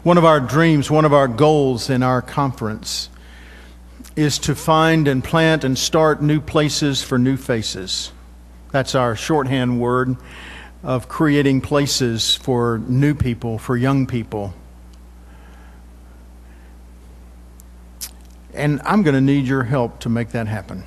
One of our dreams, one of our goals in our conference is to find and plant and start new places for new faces. That's our shorthand word of creating places for new people, for young people. And I'm going to need your help to make that happen.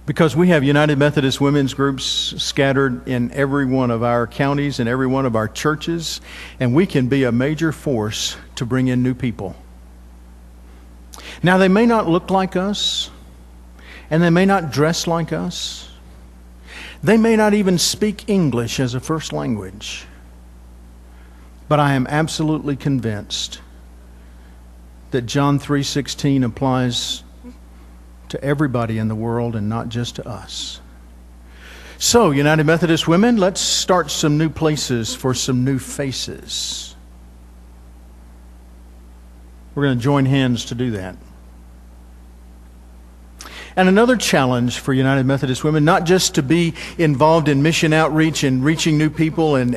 Because we have United Methodist women's groups scattered in every one of our counties and every one of our churches, and we can be a major force to bring in new people. Now, they may not look like us, and they may not dress like us. They may not even speak English as a first language. But I am absolutely convinced that John 3:16 applies to everybody in the world and not just to us. So, United Methodist women, let's start some new places for some new faces. We're going to join hands to do that. And another challenge for United Methodist women, not just to be involved in mission outreach and reaching new people and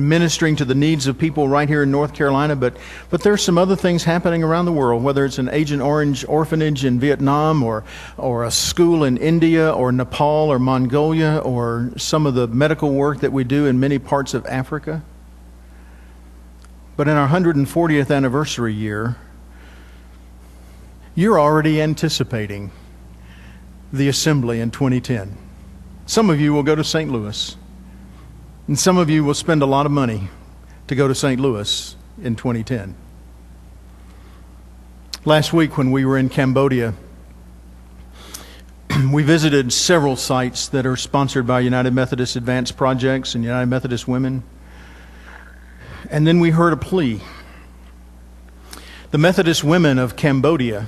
ministering to the needs of people right here in North Carolina, but there's some other things happening around the world, whether it's an Agent Orange orphanage in Vietnam or a school in India or Nepal or Mongolia or some of the medical work that we do in many parts of Africa. But in our 140th anniversary year, you're already anticipating the assembly in 2010. Some of you will go to St. Louis, and some of you will spend a lot of money to go to St. Louis in 2010. Last week when we were in Cambodia, we visited several sites that are sponsored by United Methodist Advanced Projects and United Methodist Women. And then we heard a plea. The Methodist women of Cambodia,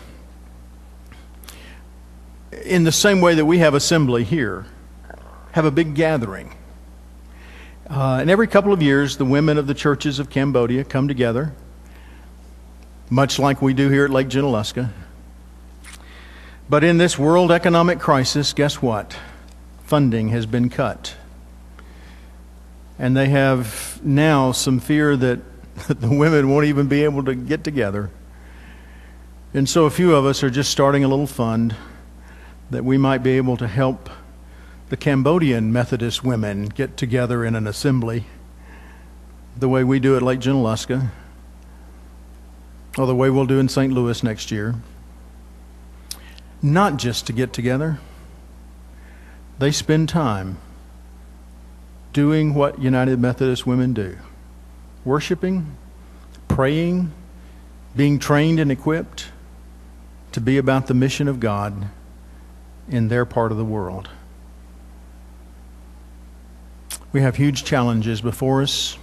in the same way that we have assembly here, have a big gathering. And every couple of years, the women of the churches of Cambodia come together, much like we do here at Lake Junaluska. But in this world economic crisis, guess what? Funding has been cut. And they have now some fear that the women won't even be able to get together. And so a few of us are just starting a little fund that we might be able to help the Cambodian Methodist women get together in an assembly the way we do at Lake Junaluska, or the way we'll do in St. Louis next year. Not just to get together. They spend time doing what United Methodist women do. Worshiping, praying, being trained and equipped to be about the mission of God in their part of the world. We have huge challenges before us.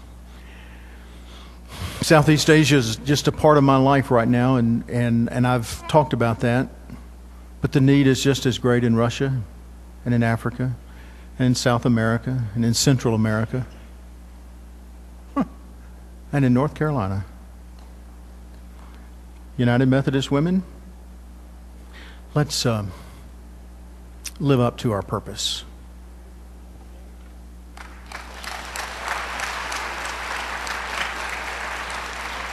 Southeast Asia is just a part of my life right now, and I've talked about that. But the need is just as great in Russia and in Africa and in South America and in Central America and in North Carolina. United Methodist women, let's live up to our purpose.